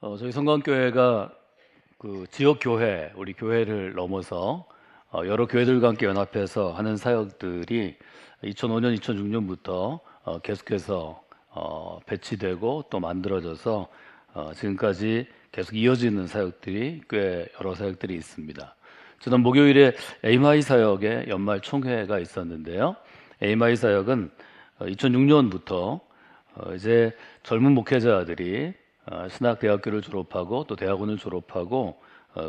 저희 성광교회가 그 지역 교회, 우리 교회를 넘어서 여러 교회들과 함께 연합해서 하는 사역들이 2005년, 2006년부터 계속해서 배치되고 또 만들어져서 지금까지 계속 이어지는 사역들이 꽤 여러 사역들이 있습니다. 지난 목요일에 에이마이 사역의 연말 총회가 있었는데요. 에이마이 사역은 2006년부터 이제 젊은 목회자들이 신학대학교를 졸업하고 또 대학원을 졸업하고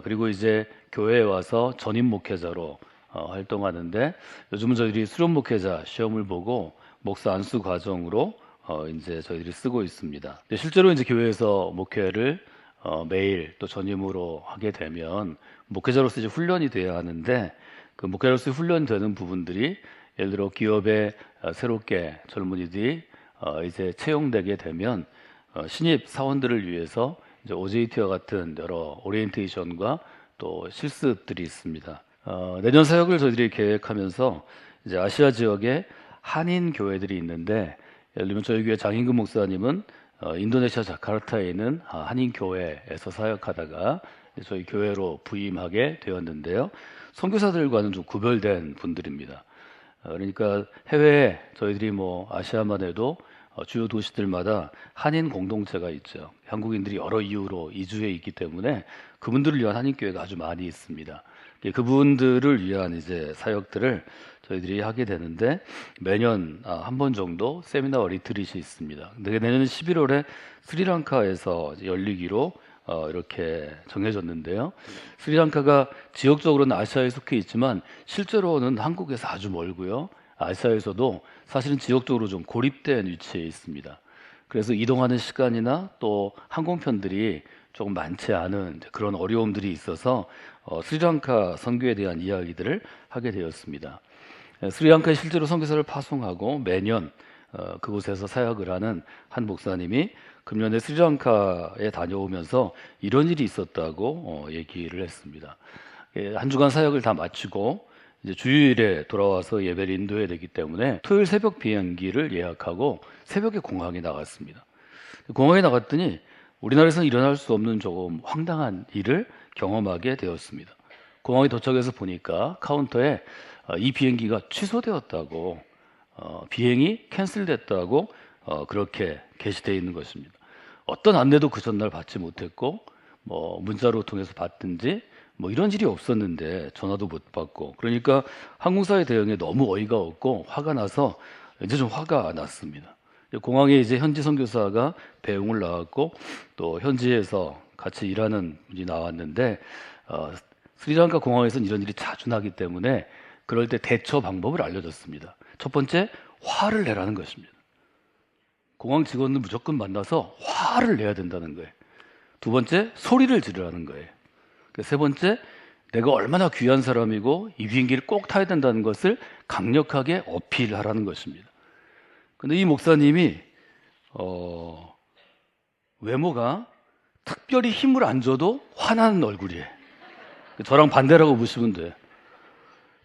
그리고 이제 교회에 와서 전임 목회자로 활동하는데, 요즘은 저희들이 수련 목회자 시험을 보고 목사 안수 과정으로 이제 저희들이 쓰고 있습니다. 근데 실제로 이제 교회에서 목회를 매일 또 전임으로 하게 되면 목회자로서 이제 훈련이 돼야 하는데, 그 목회자로서 훈련되는 부분들이 예를 들어 기업에 새롭게 젊은이들이 이제 채용되게 되면 신입 사원들을 위해서 이제 OJT와 같은 여러 오리엔테이션과 또 실습들이 있습니다. 내년 사역을 저희들이 계획하면서 이제 아시아 지역에 한인 교회들이 있는데, 예를 들면 저희 교회 장인근 목사님은 인도네시아 자카르타에 있는 한인 교회에서 사역하다가 저희 교회로 부임하게 되었는데요. 선교사들과는 좀 구별된 분들입니다. 그러니까 해외에 저희들이 뭐 아시아만 해도 주요 도시들마다 한인 공동체가 있죠. 한국인들이 여러 이유로 이주해 있기 때문에 그분들을 위한 한인교회가 아주 많이 있습니다. 그분들을 위한 이제 사역들을 저희들이 하게 되는데, 매년 한 번 정도 세미나와 리트릿이 있습니다. 근데 내년 11월에 스리랑카에서 열리기로 이렇게 정해졌는데요. 스리랑카가 지역적으로는 아시아에 속해 있지만 실제로는 한국에서 아주 멀고요. 아시아에서도 사실은 지역적으로 좀 고립된 위치에 있습니다. 그래서 이동하는 시간이나 또 항공편들이 조금 많지 않은 그런 어려움들이 있어서 스리랑카 선교에 대한 이야기들을 하게 되었습니다. 스리랑카에 실제로 선교사를 파송하고 매년 그곳에서 사역을 하는 한 목사님이 금년에 스리랑카에 다녀오면서 이런 일이 있었다고 얘기를 했습니다. 한 주간 사역을 다 마치고 이제 주일에 돌아와서 예배를 인도해야 되기 때문에 토요일 새벽 비행기를 예약하고 새벽에 공항에 나갔습니다. 공항에 나갔더니 우리나라에서는 일어날 수 없는 조금 황당한 일을 경험하게 되었습니다. 공항에 도착해서 보니까 카운터에 이 비행기가 취소되었다고, 비행이 캔슬됐다고 그렇게 게시되어 있는 것입니다. 어떤 안내도 그 전날 받지 못했고, 뭐 문자로 통해서 받든지 뭐 이런 일이 없었는데 전화도 못 받고, 그러니까 항공사의 대응에 너무 어이가 없고 화가 나서 이제 좀 화가 났습니다. 공항에 이제 현지 선교사가 배웅을 나왔고 또 현지에서 같이 일하는 분이 나왔는데, 스리랑카 공항에서는 이런 일이 자주 나기 때문에 그럴 때 대처 방법을 알려줬습니다. 첫 번째, 화를 내라는 것입니다. 공항 직원을 무조건 만나서 화를 내야 된다는 거예요. 두 번째, 소리를 지르라는 거예요. 세 번째, 내가 얼마나 귀한 사람이고 이 비행기를 꼭 타야 된다는 것을 강력하게 어필하라는 것입니다. 근데 이 목사님이 외모가 특별히 힘을 안 줘도 화나는 얼굴이에요. 저랑 반대라고 보시면 돼요.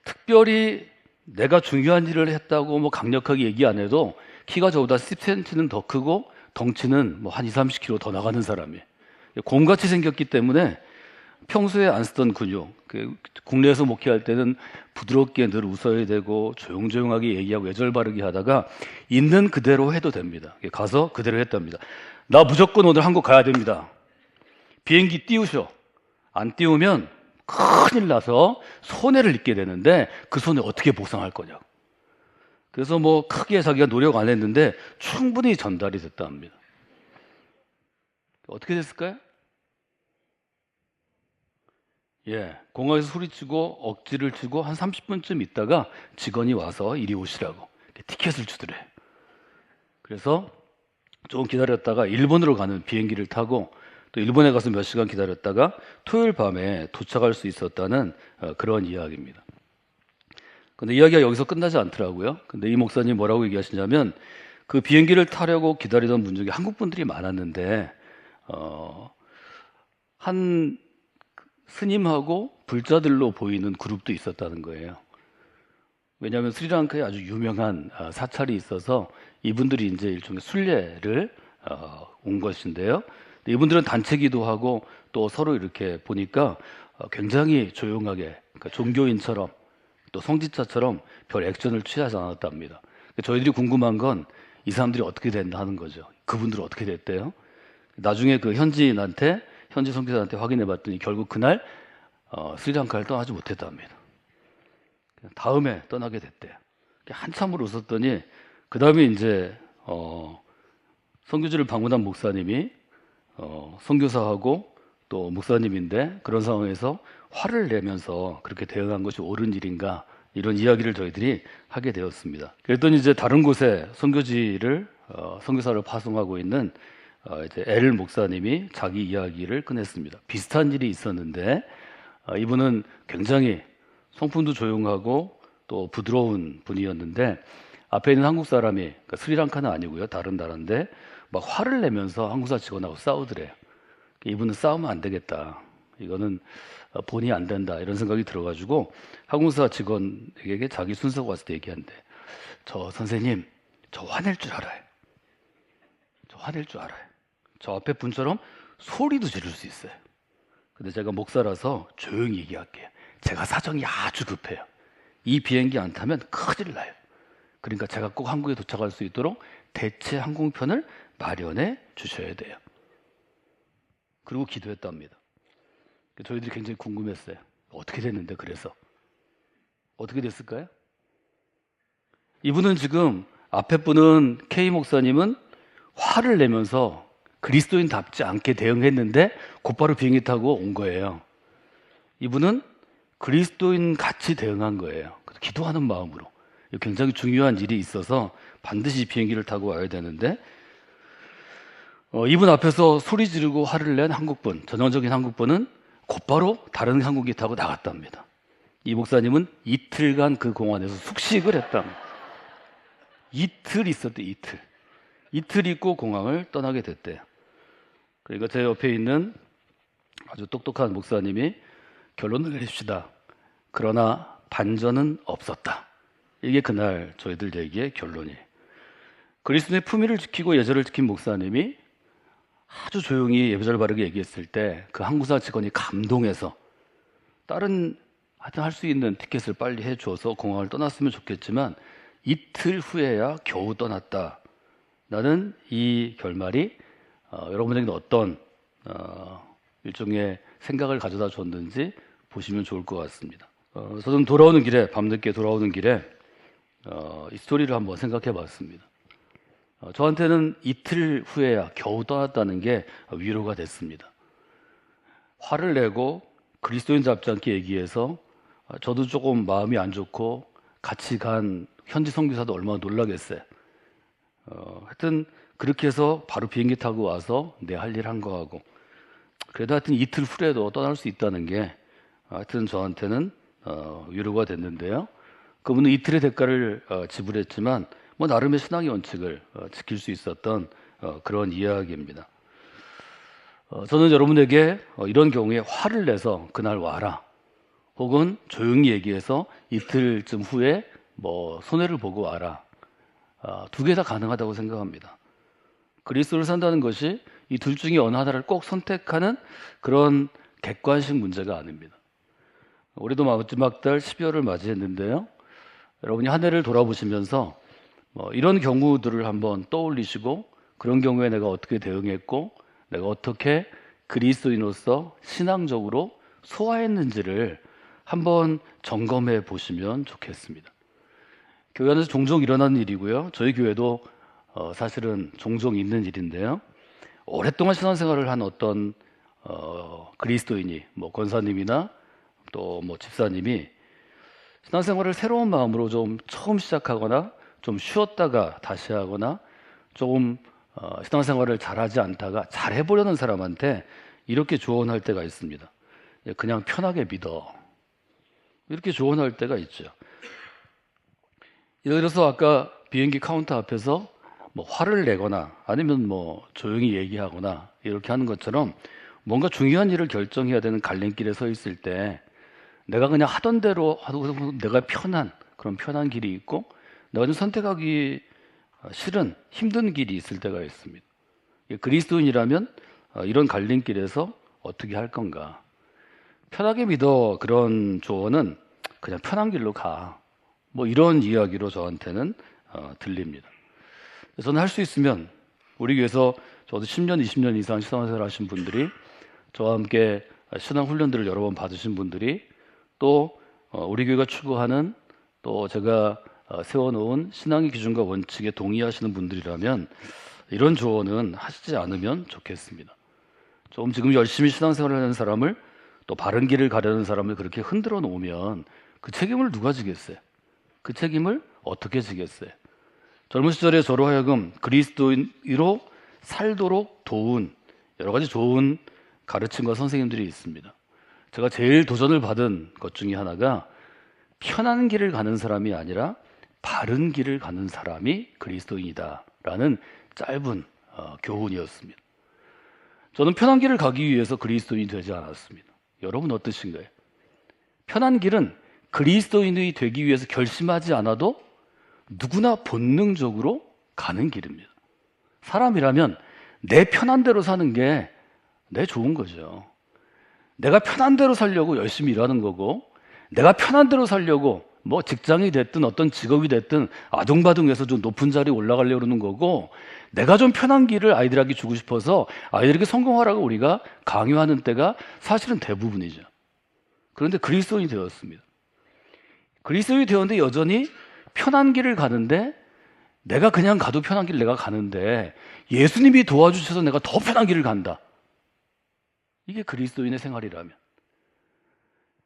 특별히 내가 중요한 일을 했다고 뭐 강력하게 얘기 안 해도 키가 저보다 10cm는 더 크고 덩치는 뭐 한 20, 30kg 더 나가는 사람이에요. 곰같이 생겼기 때문에 평소에 안 쓰던 근육, 국내에서 목회할 때는 부드럽게 늘 웃어야 되고 조용조용하게 얘기하고 외절 바르게 하다가 있는 그대로 해도 됩니다. 가서 그대로 했답니다. 나 무조건 오늘 한국 가야 됩니다. 비행기 띄우셔. 안 띄우면 큰일 나서 손해를 입게 되는데 그 손해 어떻게 보상할 거냐고. 그래서 뭐 크게 자기가 노력 안 했는데 충분히 전달이 됐다 합니다. 어떻게 됐을까요? 공항에서 소리치고 억지를 치고 한 30분쯤 있다가 직원이 와서 이리 오시라고 티켓을 주더래요. 그래서 조금 기다렸다가 일본으로 가는 비행기를 타고 또 일본에 가서 몇 시간 기다렸다가 토요일 밤에 도착할 수 있었다는 그런 이야기입니다. 근데 이야기가 여기서 끝나지 않더라고요. 근데 이 목사님이 뭐라고 얘기하시냐면, 그 비행기를 타려고 기다리던 분 중에 한국 분들이 많았는데 한 스님하고 불자들로 보이는 그룹도 있었다는 거예요. 왜냐하면 스리랑카에 아주 유명한 사찰이 있어서 이분들이 이제 일종의 순례를 온 것인데요. 근데 이분들은 단체 기도하고 또 서로 이렇게 보니까 굉장히 조용하게, 그러니까 종교인처럼 또 성직자처럼 별 액션을 취하지 않았답니다. 저희들이 궁금한 건 이 사람들이 어떻게 됐나 하는 거죠. 그분들은 어떻게 됐대요? 나중에 그 현지 선교사한테 확인해 봤더니 결국 그날 스리랑카를 떠나지 못했답니다. 다음에 떠나게 됐대요. 한참을 웃었더니 그 다음에 이제 선교지를 방문한 목사님이 선교사하고 또 목사님인데 그런 상황에서 화를 내면서 그렇게 대응한 것이 옳은 일인가, 이런 이야기를 저희들이 하게 되었습니다. 그랬더니 이제 다른 곳에 선교지를 선교사를 파송하고 있는 이제 엘 목사님이 자기 이야기를 꺼냈습니다. 비슷한 일이 있었는데 이분은 굉장히 성품도 조용하고 또 부드러운 분이었는데 앞에 있는 한국 사람이, 그러니까 스리랑카는 아니고요, 다른 나라인데 막 화를 내면서 한국사 직원하고 싸우더래요. 이분은 싸우면 안 되겠다, 이거는 본의 안 된다, 이런 생각이 들어가지고 항공사 직원에게 자기 순서가 왔을 때 얘기한대. 저 선생님, 저 화낼 줄 알아요. 저 화낼 줄 알아요. 저 앞에 분처럼 소리도 지를 수 있어요. 근데 제가 목사라서 조용히 얘기할게요. 제가 사정이 아주 급해요. 이 비행기 안 타면 큰일 나요. 그러니까 제가 꼭 한국에 도착할 수 있도록 대체 항공편을 마련해 주셔야 돼요. 그리고 기도했답니다. 저희들이 굉장히 궁금했어요. 어떻게 됐는데, 그래서 어떻게 됐을까요? 이분은 지금, 앞에 분은 K 목사님은 화를 내면서 그리스도인답지 않게 대응했는데 곧바로 비행기 타고 온 거예요. 이분은 그리스도인 같이 대응한 거예요. 기도하는 마음으로. 굉장히 중요한 일이 있어서 반드시 비행기를 타고 와야 되는데 이분 앞에서 소리 지르고 화를 낸 한국분, 전형적인 한국분은 곧바로 다른 항공기 타고 나갔답니다. 이 목사님은 이틀간 그 공항에서 숙식을 했답니다. 이틀 있었대, 이틀. 이틀 있고 공항을 떠나게 됐대요. 그러니까 제 옆에 있는 아주 똑똑한 목사님이 결론을 내립시다. 그러나 반전은 없었다. 이게 그날 저희들 얘기의 결론이에요. 그리스도의 품위를 지키고 예절을 지킨 목사님이 아주 조용히 예배절 바르게 얘기했을 때 그 항공사 직원이 감동해서 다른 하여튼 할 수 있는 티켓을 빨리 해줘서 공항을 떠났으면 좋겠지만 이틀 후에야 겨우 떠났다. 나는 이 결말이 여러분에게 어떤 일종의 생각을 가져다 줬는지 보시면 좋을 것 같습니다. 저는 돌아오는 길에, 밤늦게 돌아오는 길에 이 스토리를 한번 생각해 봤습니다. 저한테는 이틀 후에야 겨우 떠났다는 게 위로가 됐습니다. 화를 내고 그리스도인답지 않게 얘기해서 저도 조금 마음이 안 좋고 같이 간 현지 선교사도 얼마나 놀라겠어요. 하여튼 그렇게 해서 바로 비행기 타고 와서 내 할 일 한 거하고, 그래도 하여튼 이틀 후에도 떠날 수 있다는 게 하여튼 저한테는 위로가 됐는데요. 그분은 이틀의 대가를 지불했지만 뭐 나름의 신앙의 원칙을 지킬 수 있었던 그런 이야기입니다. 저는 여러분에게 이런 경우에 화를 내서 그날 와라, 혹은 조용히 얘기해서 이틀쯤 후에 뭐 손해를 보고 와라, 두 개 다 가능하다고 생각합니다. 그리스도를 산다는 것이 이 둘 중에 어느 하나를 꼭 선택하는 그런 객관식 문제가 아닙니다. 올해도 마지막 달 12월을 맞이했는데요. 여러분이 한 해를 돌아보시면서 이런 경우들을 한번 떠올리시고, 그런 경우에 내가 어떻게 대응했고 내가 어떻게 그리스도인으로서 신앙적으로 소화했는지를 한번 점검해 보시면 좋겠습니다. 교회 안에서 종종 일어나는 일이고요. 저희 교회도 사실은 종종 있는 일인데요. 오랫동안 신앙생활을 한 어떤 그리스도인이, 뭐 권사님이나 또 뭐 집사님이 신앙생활을 새로운 마음으로 좀 처음 시작하거나 좀 쉬었다가 다시 하거나 조금 신앙생활을 잘하지 않다가 잘해보려는 사람한테 이렇게 조언할 때가 있습니다. 그냥 편하게 믿어, 이렇게 조언할 때가 있죠. 예를 들어서 아까 비행기 카운터 앞에서 뭐 화를 내거나 아니면 뭐 조용히 얘기하거나 이렇게 하는 것처럼 뭔가 중요한 일을 결정해야 되는 갈림길에 서 있을 때 내가 그냥 하던 대로 하고 내가 편한 그런 편한 길이 있고, 내가 좀 선택하기 싫은 힘든 길이 있을 때가 있습니다. 그리스도인이라면 이런 갈림길에서 어떻게 할 건가? 편하게 믿어 그런 조언은 그냥 편한 길로 가. 뭐 이런 이야기로 저한테는 들립니다. 저는 할 수 있으면 우리 교회에서 저도 10년, 20년 이상 신앙생활 하신 분들이 저와 함께 신앙 훈련들을 여러 번 받으신 분들이 또 우리 교회가 추구하는 또 제가 세워놓은 신앙의 기준과 원칙에 동의하시는 분들이라면 이런 조언은 하시지 않으면 좋겠습니다. 좀 지금 열심히 신앙생활을 하는 사람을 또 바른 길을 가려는 사람을 그렇게 흔들어 놓으면 그 책임을 누가 지겠어요? 그 책임을 어떻게 지겠어요? 젊은 시절에 저로 하여금 그리스도인으로 살도록 도운 여러 가지 좋은 가르침과 선생님들이 있습니다. 제가 제일 도전을 받은 것 중에 하나가 편한 길을 가는 사람이 아니라 바른 길을 가는 사람이 그리스도인이다라는 짧은 교훈이었습니다. 저는 편한 길을 가기 위해서 그리스도인이 되지 않았습니다. 여러분 어떠신가요? 편한 길은 그리스도인이 되기 위해서 결심하지 않아도 누구나 본능적으로 가는 길입니다. 사람이라면 내 편한 대로 사는 게 내 좋은 거죠. 내가 편한 대로 살려고 열심히 일하는 거고, 내가 편한 대로 살려고 뭐 직장이 됐든 어떤 직업이 됐든 아둥바둥해서 좀 높은 자리에 올라가려고 그러는 거고, 내가 좀 편한 길을 아이들에게 주고 싶어서 아이들에게 성공하라고 우리가 강요하는 때가 사실은 대부분이죠. 그런데 그리스도인이 되었습니다. 그리스도인이 되었는데 여전히 편한 길을 가는데, 내가 그냥 가도 편한 길을 내가 가는데 예수님이 도와주셔서 내가 더 편한 길을 간다. 이게 그리스도인의 생활이라면,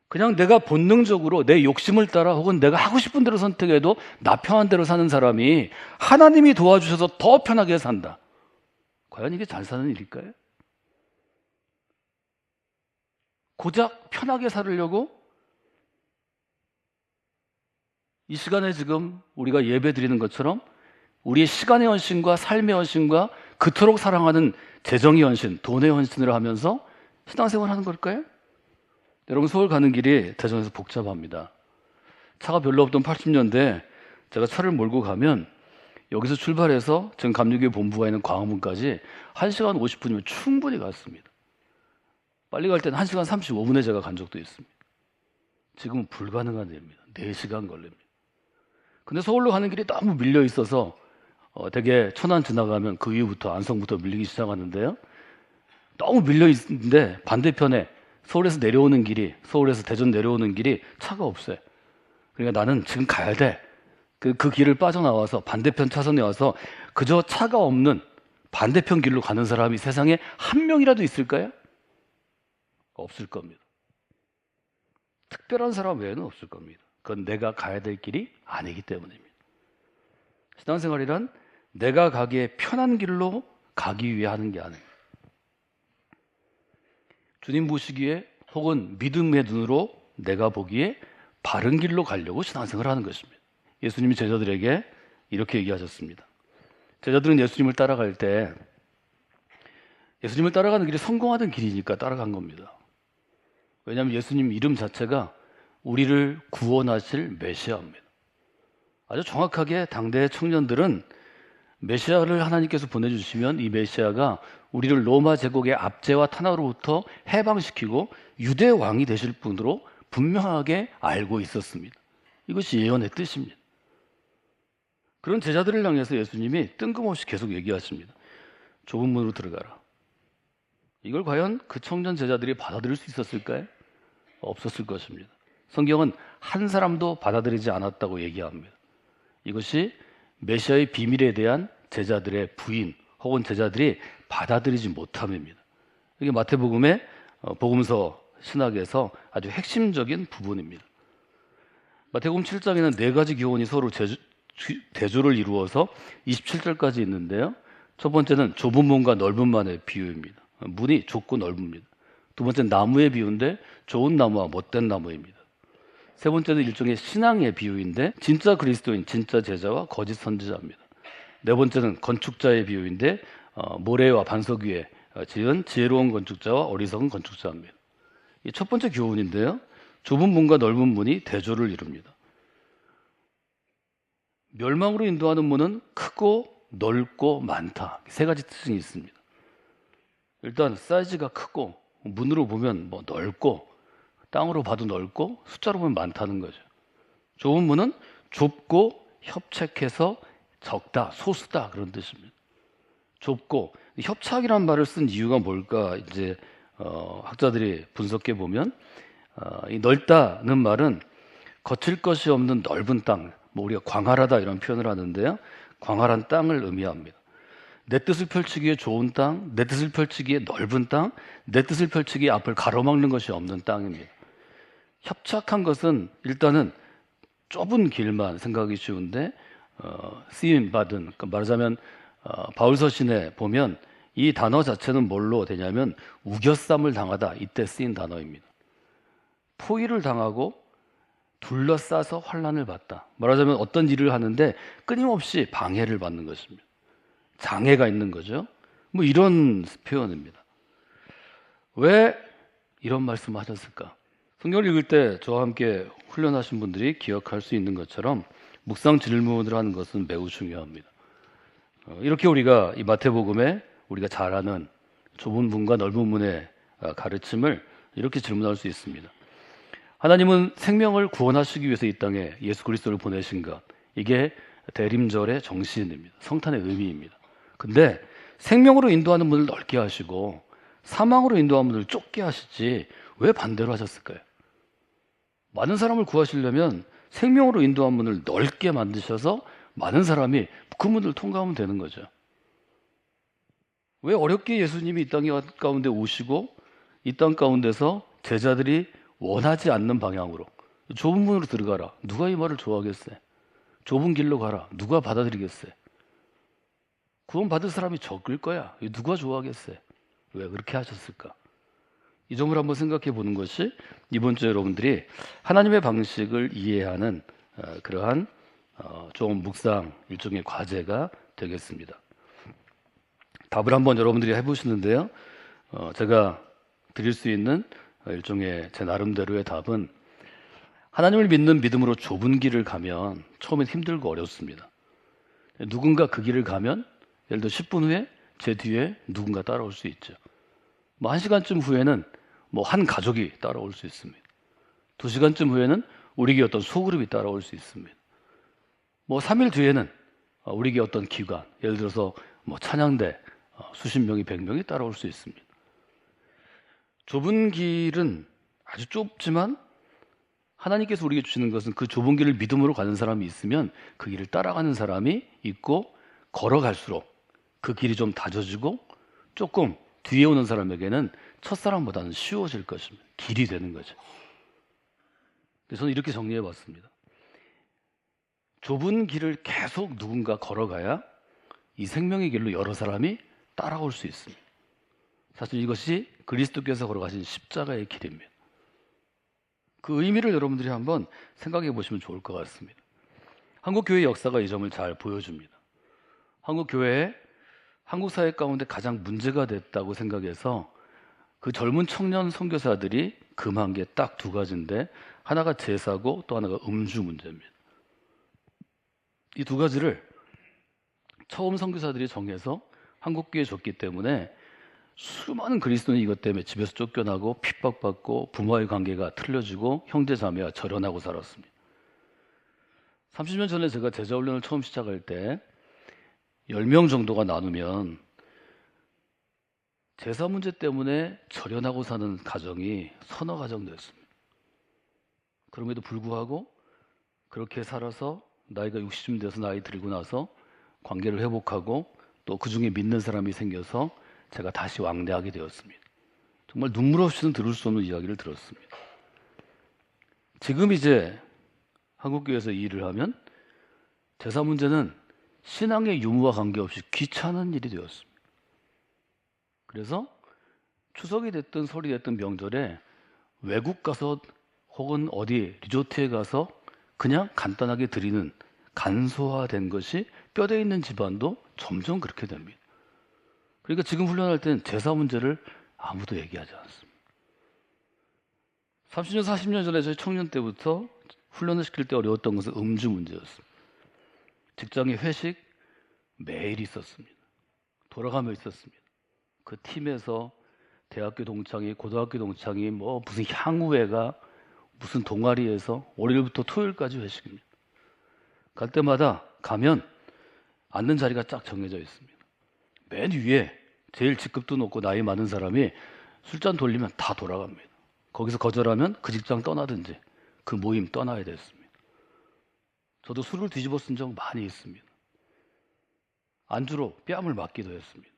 그냥 내가 본능적으로 내 욕심을 따라 혹은 내가 하고 싶은 대로 선택해도 나 편한 대로 사는 사람이 하나님이 도와주셔서 더 편하게 산다. 과연 이게 잘 사는 일일까요? 고작 편하게 살으려고 이 시간에 지금 우리가 예배 드리는 것처럼 우리의 시간의 헌신과 삶의 헌신과 그토록 사랑하는 재정의 헌신, 돈의 헌신을 하면서 신앙생활 하는 걸까요? 여러분, 서울 가는 길이 대전에서 복잡합니다. 차가 별로 없던 80년대 제가 차를 몰고 가면 여기서 출발해서 지금 감리교회 본부가 있는 광화문까지 1시간 50분이면 충분히 갔습니다. 빨리 갈 때는 1시간 35분에 제가 간 적도 있습니다. 지금은 불가능한 일입니다. 4시간 걸립니다. 근데 서울로 가는 길이 너무 밀려 있어서 되게 천안 지나가면 그 이후부터 안성부터 밀리기 시작하는데요. 너무 밀려 있는데 반대편에 서울에서 내려오는 길이, 서울에서 대전 내려오는 길이 차가 없어요. 그러니까 나는 지금 가야 돼. 그 길을 빠져나와서 반대편 차선에 와서 그저 차가 없는 반대편 길로 가는 사람이 세상에 한 명이라도 있을까요? 없을 겁니다. 특별한 사람 외에는 없을 겁니다. 그건 내가 가야 될 길이 아니기 때문입니다. 신앙생활이란 내가 가기에 편한 길로 가기 위해 하는 게 아닙니다. 주님 보시기에 혹은 믿음의 눈으로 내가 보기에 바른 길로 가려고 신앙생활을 하는 것입니다. 예수님이 제자들에게 이렇게 얘기하셨습니다. 제자들은 예수님을 따라갈 때 예수님을 따라가는 길이 성공하던 길이니까 따라간 겁니다. 왜냐하면 예수님 이름 자체가 우리를 구원하실 메시아입니다. 아주 정확하게 당대의 청년들은 메시아를 하나님께서 보내주시면 이 메시아가 우리를 로마 제국의 압제와 탄압으로부터 해방시키고 유대 왕이 되실 분으로 분명하게 알고 있었습니다. 이것이 예언의 뜻입니다. 그런 제자들을 향해서 예수님이 뜬금없이 계속 얘기하십니다. 좁은 문으로 들어가라. 이걸 과연 그 청년 제자들이 받아들일 수 있었을까요? 없었을 것입니다. 성경은 한 사람도 받아들이지 않았다고 얘기합니다. 이것이 메시아의 비밀에 대한 제자들의 부인 혹은 제자들이 받아들이지 못함입니다. 이게 마태복음의 복음서 신학에서 아주 핵심적인 부분입니다. 마태복음 7장에는 4가지 교훈이 서로 대조를 이루어서 27절까지 있는데요. 첫 번째는 좁은 문과 넓은 문의 비유입니다. 문이 좁고 넓습니다. 두 번째는 나무의 비유인데 좋은 나무와 못된 나무입니다. 세 번째는 일종의 신앙의 비유인데 진짜 그리스도인, 진짜 제자와 거짓 선지자입니다. 네 번째는 건축자의 비유인데 모래와 반석 위에 지은 지혜로운 건축자와 어리석은 건축자입니다. 이 첫 번째 교훈인데요. 좁은 문과 넓은 문이 대조를 이룹니다. 멸망으로 인도하는 문은 크고 넓고 많다. 3가지 특징이 있습니다. 일단 사이즈가 크고 문으로 보면 뭐 넓고 땅으로 봐도 넓고 숫자로 보면 많다는 거죠. 좁은 문은 좁고 협착해서 적다, 소수다 그런 뜻입니다. 좁고 협착이라는 말을 쓴 이유가 뭘까? 이제 학자들이 분석해 보면 이 넓다는 말은 거칠 것이 없는 넓은 땅, 뭐 우리가 광활하다 이런 표현을 하는데요. 광활한 땅을 의미합니다. 내 뜻을 펼치기에 좋은 땅, 내 뜻을 펼치기에 넓은 땅, 내 뜻을 펼치기에 앞을 가로막는 것이 없는 땅입니다. 협착한 것은 일단은 좁은 길만 생각하기 쉬운데 쓰임 받은, 그러니까 말하자면 바울 서신에 보면 이 단어 자체는 뭘로 되냐면 우겨쌈을 당하다, 이때 쓰인 단어입니다. 포위를 당하고 둘러싸서 환난을 받다. 말하자면 어떤 일을 하는데 끊임없이 방해를 받는 것입니다. 장애가 있는 거죠. 뭐 이런 표현입니다. 왜 이런 말씀을 하셨을까? 성경을 읽을 때 저와 함께 훈련하신 분들이 기억할 수 있는 것처럼 묵상 질문을 하는 것은 매우 중요합니다. 이렇게 우리가 이 마태복음에 우리가 잘 아는 좁은 문과 넓은 문의 가르침을 이렇게 질문할 수 있습니다. 하나님은 생명을 구원하시기 위해서 이 땅에 예수 그리스도를 보내신 것, 이게 대림절의 정신입니다. 성탄의 의미입니다. 근데 생명으로 인도하는 문을 넓게 하시고 사망으로 인도하는 문을 좁게 하시지 왜 반대로 하셨을까요? 많은 사람을 구하시려면 생명으로 인도하는 문을 넓게 만드셔서 많은 사람이 그 문을 통과하면 되는 거죠. 왜 어렵게 예수님이 이 땅 가운데 오시고 이 땅 가운데서 제자들이 원하지 않는 방향으로 좁은 문으로 들어가라. 누가 이 말을 좋아하겠어요? 좁은 길로 가라. 누가 받아들이겠어요? 구원 받을 사람이 적을 거야. 누가 좋아하겠어요? 왜 그렇게 하셨을까? 이 점을 한번 생각해 보는 것이 이번 주 여러분들이 하나님의 방식을 이해하는 그러한 좀 묵상 일종의 과제가 되겠습니다. 답을 한번 여러분들이 해보시는데요. 제가 드릴 수 있는 일종의 제 나름대로의 답은 하나님을 믿는 믿음으로 좁은 길을 가면 처음엔 힘들고 어렵습니다. 누군가 그 길을 가면 예를 들어 10분 후에 제 뒤에 누군가 따라올 수 있죠. 뭐 1시간쯤 후에는 뭐 한 가족이 따라올 수 있습니다. 2시간쯤 후에는 우리에게 어떤 소그룹이 따라올 수 있습니다. 뭐 3일 뒤에는 우리에게 어떤 기관, 예를 들어서 뭐 찬양대 수십 명이 100명이 따라올 수 있습니다. 좁은 길은 아주 좁지만 하나님께서 우리에게 주시는 것은 그 좁은 길을 믿음으로 가는 사람이 있으면 그 길을 따라가는 사람이 있고 걸어갈수록 그 길이 좀 다져지고 조금 뒤에 오는 사람에게는 첫사람보다는 쉬워질 것입니다. 길이 되는 거죠. 그래서 저는 이렇게 정리해 봤습니다. 좁은 길을 계속 누군가 걸어가야 이 생명의 길로 여러 사람이 따라올 수 있습니다. 사실 이것이 그리스도께서 걸어가신 십자가의 길입니다. 그 의미를 여러분들이 한번 생각해 보시면 좋을 것 같습니다. 한국 교회 역사가 이 점을 잘 보여줍니다. 한국 교회에 한국 사회 가운데 가장 문제가 됐다고 생각해서 그 젊은 청년 선교사들이 금한 게 딱 두 가지인데 하나가 제사고 또 하나가 음주 문제입니다. 이 두 가지를 처음 선교사들이 정해서 한국교회에 줬기 때문에 수많은 그리스도인이 이것 때문에 집에서 쫓겨나고 핍박받고 부모와의 관계가 틀어지고 형제자매와 절연하고 살았습니다. 30년 전에 제가 제자훈련을 처음 시작할 때 10명 정도가 나누면 제사 문제 때문에 절연하고 사는 가정이 서너 가정 됐습니다. 그럼에도 불구하고 그렇게 살아서 나이가 60쯤 돼서 나이 들고 나서 관계를 회복하고 또 그 중에 믿는 사람이 생겨서 제가 다시 왕래하게 되었습니다. 정말 눈물 없이는 들을 수 없는 이야기를 들었습니다. 지금 이제 한국교회에서 이 일을 하면 제사 문제는 신앙의 유무와 관계없이 귀찮은 일이 되었습니다. 그래서 추석이 됐든 설이 됐든 명절에 외국 가서 혹은 어디 리조트에 가서 그냥 간단하게 드리는 간소화된 것이 뼈대 있는 집안도 점점 그렇게 됩니다. 그러니까 지금 훈련할 때는 제사 문제를 아무도 얘기하지 않습니다. 30년, 40년 전에 저희 청년 때부터 훈련을 시킬 때 어려웠던 것은 음주 문제였습니다. 직장에 회식 매일 있었습니다. 돌아가며 있었습니다. 그 팀에서 대학교 동창이, 고등학교 동창이, 뭐 무슨 향후회가, 무슨 동아리에서 월요일부터 토요일까지 회식입니다. 갈 때마다 가면 앉는 자리가 쫙 정해져 있습니다. 맨 위에 제일 직급도 높고 나이 많은 사람이 술잔 돌리면 다 돌아갑니다. 거기서 거절하면 그 직장 떠나든지 그 모임 떠나야 됐습니다. 저도 술을 뒤집어 쓴 적 많이 있습니다. 안주로 뺨을 맞기도 했습니다.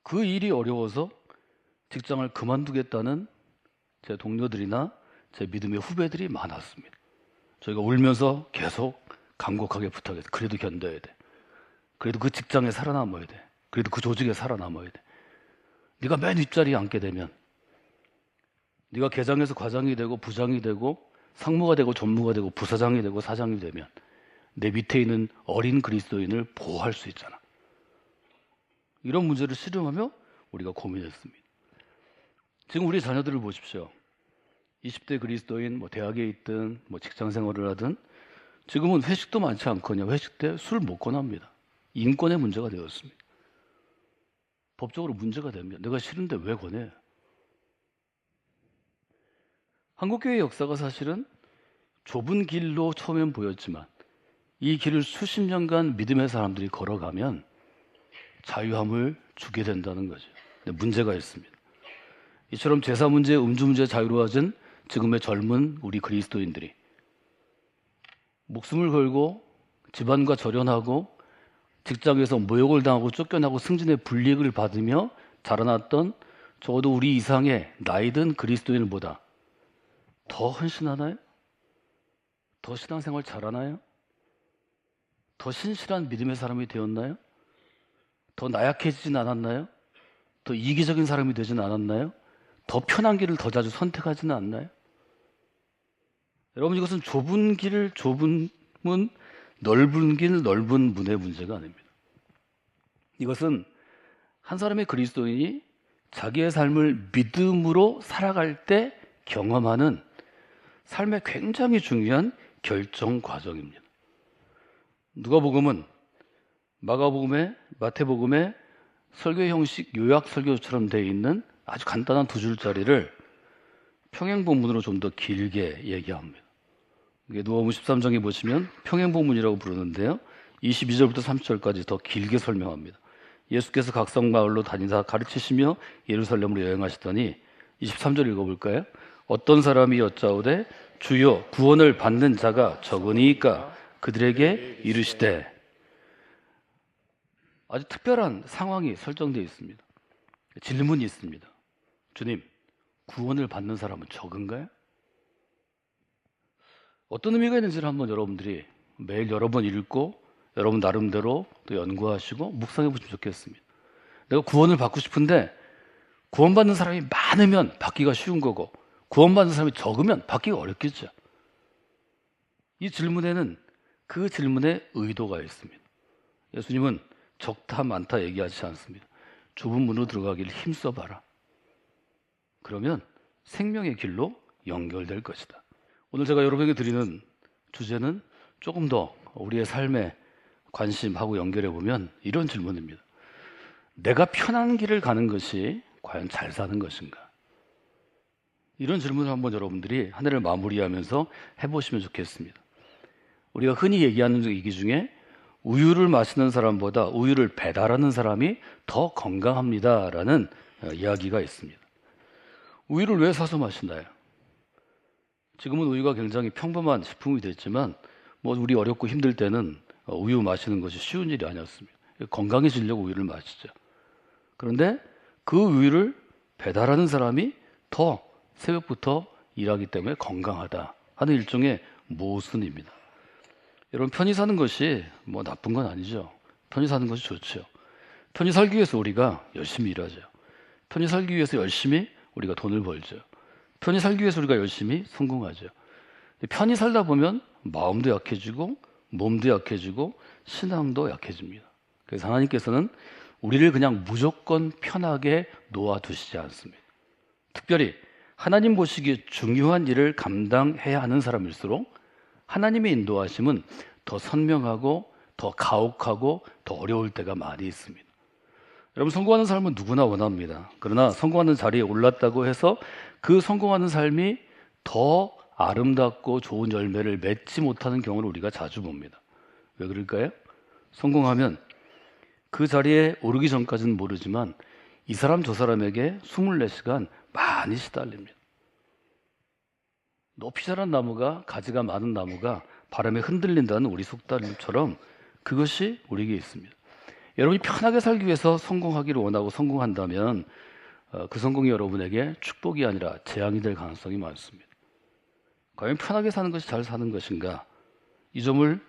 그 일이 어려워서 직장을 그만두겠다는 제 동료들이나 제 믿음의 후배들이 많았습니다. 저희가 울면서 계속 간곡하게 부탁해서 그래도 견뎌야 돼. 그래도 그 직장에 살아남아야 돼. 그래도 그 조직에 살아남아야 돼. 네가 맨 윗자리에 앉게 되면 네가 계장에서 과장이 되고 부장이 되고 상무가 되고 전무가 되고 부사장이 되고 사장이 되면 내 밑에 있는 어린 그리스도인을 보호할 수 있잖아. 이런 문제를 씨름하며 우리가 고민했습니다. 지금 우리 자녀들을 보십시오. 20대 그리스도인, 뭐 대학에 있든 뭐 직장 생활을 하든 지금은 회식도 많지 않거든요. 회식 때 술 못 권합니다. 인권의 문제가 되었습니다. 법적으로 문제가 됩니다. 내가 싫은데 왜 권해? 한국교회 역사가 사실은 좁은 길로 처음엔 보였지만 이 길을 수십 년간 믿음의 사람들이 걸어가면 자유함을 주게 된다는 거죠. 근데 문제가 있습니다. 이처럼 제사 문제, 음주 문제에 자유로워진 지금의 젊은 우리 그리스도인들이 목숨을 걸고 집안과 절연하고 직장에서 모욕을 당하고 쫓겨나고 승진의 불이익을 받으며 자라났던 적어도 우리 이상의 나이든 그리스도인보다 더 헌신하나요? 더 신앙생활 잘하나요? 더 신실한 믿음의 사람이 되었나요? 더 나약해지진 않았나요? 더 이기적인 사람이 되진 않았나요? 더 편한 길을 더 자주 선택하지는 않나요? 여러분, 이것은 좁은 길, 좁은 문, 넓은 길, 넓은 문의 문제가 아닙니다. 이것은 한 사람의 그리스도인이 자기의 삶을 믿음으로 살아갈 때 경험하는 삶의 굉장히 중요한 결정 과정입니다. 누가복음은 마가복음에, 마태복음에 설교 형식 요약 설교처럼 되어 있는 아주 간단한 두 줄짜리를 평행본문으로 좀 더 길게 얘기합니다. 누가복음 13장에 보시면 평행본문이라고 부르는데요. 22절부터 30절까지 더 길게 설명합니다. 예수께서 각성 마을로 다니다 가르치시며 예루살렘으로 여행하시더니 23절 읽어볼까요? 어떤 사람이 여짜오되 주여 구원을 받는 자가 적으니까 그들에게 이르시되, 아주 특별한 상황이 설정되어 있습니다. 질문이 있습니다. 주님, 구원을 받는 사람은 적은가요? 어떤 의미가 있는지를 한번 여러분들이 매일 여러 번 읽고 여러분 나름대로 또 연구하시고 묵상해 보시면 좋겠습니다. 내가 구원을 받고 싶은데 구원받는 사람이 많으면 받기가 쉬운 거고 구원받는 사람이 적으면 받기가 어렵겠죠. 이 질문에는 그 질문의 의도가 있습니다. 예수님은 적다 많다 얘기하지 않습니다. 좁은 문으로 들어가기를 힘써봐라. 그러면 생명의 길로 연결될 것이다. 오늘 제가 여러분에게 드리는 주제는 조금 더 우리의 삶에 관심하고 연결해 보면 이런 질문입니다. 내가 편한 길을 가는 것이 과연 잘 사는 것인가? 이런 질문을 한번 여러분들이 한 해를 마무리하면서 해보시면 좋겠습니다. 우리가 흔히 얘기하는 얘기 중에 우유를 마시는 사람보다 우유를 배달하는 사람이 더 건강합니다라는 이야기가 있습니다. 우유를 왜 사서 마시나요? 지금은 우유가 굉장히 평범한 식품이 됐지만 뭐 우리 어렵고 힘들 때는 우유 마시는 것이 쉬운 일이 아니었습니다. 건강해지려고 우유를 마시죠. 그런데 그 우유를 배달하는 사람이 더 새벽부터 일하기 때문에 건강하다 하는 일종의 모순입니다. 여러분, 편히 사는 것이 뭐 나쁜 건 아니죠. 편히 사는 것이 좋죠. 편히 살기 위해서 우리가 열심히 일하죠. 편히 살기 위해서 열심히 우리가 돈을 벌죠. 편히 살기 위해서 우리가 열심히 성공하죠. 편히 살다 보면 마음도 약해지고 몸도 약해지고 신앙도 약해집니다. 그래서 하나님께서는 우리를 그냥 무조건 편하게 놓아두시지 않습니다. 특별히 하나님 보시기에 중요한 일을 감당해야 하는 사람일수록 하나님의 인도하심은 더 선명하고 더 가혹하고 더 어려울 때가 많이 있습니다. 여러분, 성공하는 삶은 누구나 원합니다. 그러나 성공하는 자리에 올랐다고 해서 그 성공하는 삶이 더 아름답고 좋은 열매를 맺지 못하는 경우를 우리가 자주 봅니다. 왜 그럴까요? 성공하면 그 자리에 오르기 전까지는 모르지만 이 사람 저 사람에게 24시간 많이 시달립니다. 높이 자란 나무가, 가지가 많은 나무가 바람에 흔들린다는 우리 속담처럼 그것이 우리에게 있습니다. 여러분이 편하게 살기 위해서 성공하기를 원하고 성공한다면 그 성공이 여러분에게 축복이 아니라 재앙이 될 가능성이 많습니다. 과연 편하게 사는 것이 잘 사는 것인가? 이 점을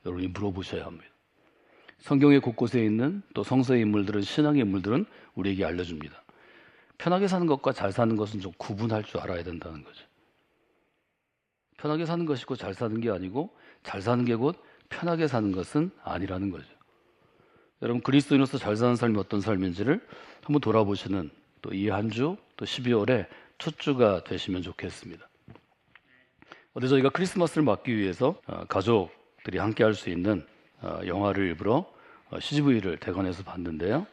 여러분이 물어보셔야 합니다. 성경의 곳곳에 있는 또 성서의 인물들은, 신앙의 인물들은 우리에게 알려줍니다. 편하게 사는 것과 잘 사는 것은 좀 구분할 줄 알아야 된다는 거죠. 편하게 사는 것이고 잘 사는 게 아니고, 잘 사는 게 곧 편하게 사는 것은 아니라는 거죠. 여러분, 그리스도인으로서 잘 사는 삶이 어떤 삶인지를 한번 돌아보시는 또 이 한 주, 또 12월의 첫 주가 되시면 좋겠습니다. 어제 저희가 크리스마스를 맞기 위해서 가족들이 함께 할 수 있는 영화를 일부러 CGV를 대관해서 봤는데요.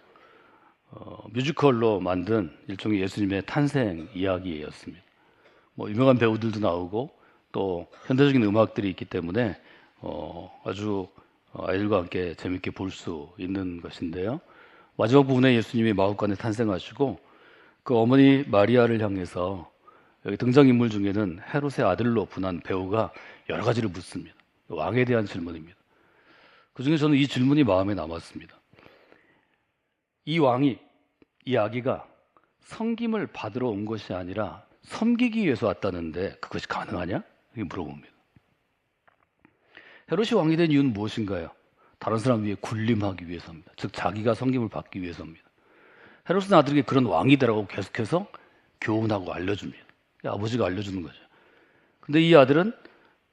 뮤지컬로 만든 일종의 예수님의 탄생 이야기였습니다. 유명한 배우들도 나오고 또 현대적인 음악들이 있기 때문에 아주 아이들과 함께 재밌게 볼 수 있는 것인데요. 마지막 부분에 예수님이 마구간에 탄생하시고 그 어머니 마리아를 향해서 여기 등장인물 중에는 헤롯의 아들로 분한 배우가 여러 가지를 묻습니다. 왕에 대한 질문입니다. 그 중에 저는 이 질문이 마음에 남았습니다. 이 왕이, 이 아기가 섬김을 받으러 온 것이 아니라 섬기기 위해서 왔다는데 그것이 가능하냐? 이렇게 물어봅니다. 헤롯이 왕이 된 이유는 무엇인가요? 다른 사람 위에 군림하기 위해서입니다. 즉 자기가 섬김을 받기 위해서입니다. 헤롯은 아들에게 그런 왕이 되라고 계속해서 교훈하고 알려줍니다. 아버지가 알려주는 거죠. 근데 이 아들은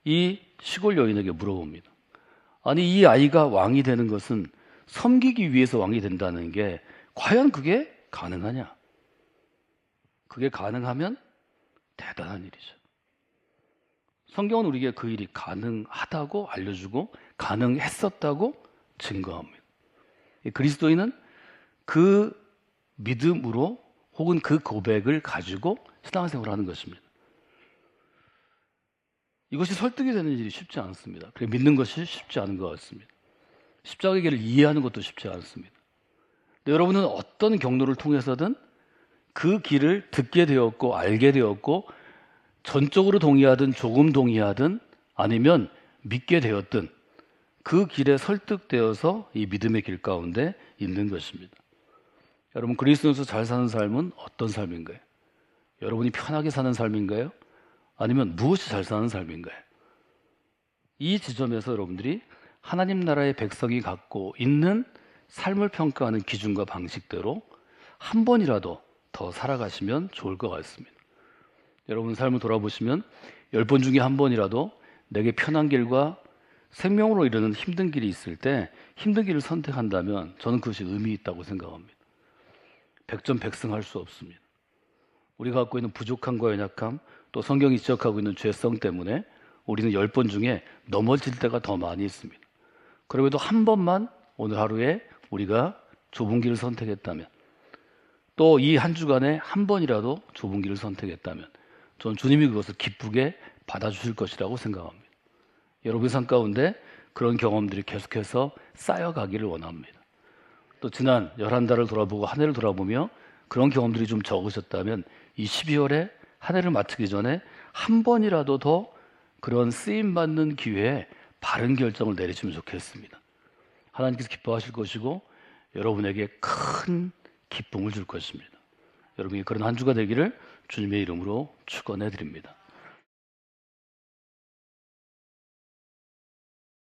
이 시골 여인에게 물어봅니다. 아니, 이 아이가 왕이 되는 것은 섬기기 위해서 왕이 된다는 게 과연 그게 가능하냐? 그게 가능하면 대단한 일이죠. 성경은 우리에게 그 일이 가능하다고 알려주고 가능했었다고 증거합니다. 그리스도인은 그 믿음으로 혹은 그 고백을 가지고 신앙생활을 하는 것입니다. 이것이 설득이 되는 일이 쉽지 않습니다. 그래, 믿는 것이 쉽지 않은 것 같습니다. 십자가의 길을 이해하는 것도 쉽지 않습니다. 근데 여러분은 어떤 경로를 통해서든 그 길을 듣게 되었고 알게 되었고 전적으로 동의하든 조금 동의하든 아니면 믿게 되었든 그 길에 설득되어서 이 믿음의 길 가운데 있는 것입니다. 여러분, 그리스도인으로서 잘 사는 삶은 어떤 삶인가요? 여러분이 편하게 사는 삶인가요? 아니면 무엇이 잘 사는 삶인가요? 이 지점에서 여러분들이 하나님 나라의 백성이 갖고 있는 삶을 평가하는 기준과 방식대로 한 번이라도 더 살아가시면 좋을 것 같습니다. 여러분 삶을 돌아보시면 10번 중에 한 번이라도 내게 편한 길과 생명으로 이르는 힘든 길이 있을 때 힘든 길을 선택한다면 저는 그것이 의미 있다고 생각합니다. 100점 100승 할 수 없습니다. 우리가 갖고 있는 부족함과 연약함, 또 성경이 지적하고 있는 죄성 때문에 우리는 10번 중에 넘어질 때가 더 많이 있습니다. 그럼에도 한 번만 오늘 하루에 우리가 좁은 길을 선택했다면, 또 이 한 주간에 한 번이라도 좁은 길을 선택했다면 저는 주님이 그것을 기쁘게 받아주실 것이라고 생각합니다. 여러분의 삶 가운데 그런 경험들이 계속해서 쌓여가기를 원합니다. 또 지난 11달을 돌아보고 한 해를 돌아보며 그런 경험들이 좀 적으셨다면 이 12월에 한 해를 마치기 전에 한 번이라도 더 그런 쓰임받는 기회에 바른 결정을 내리시면 좋겠습니다. 하나님께서 기뻐하실 것이고 여러분에게 큰 기쁨을 줄 것입니다. 여러분이 그런 한 주가 되기를 주님의 이름으로 축원해 드립니다.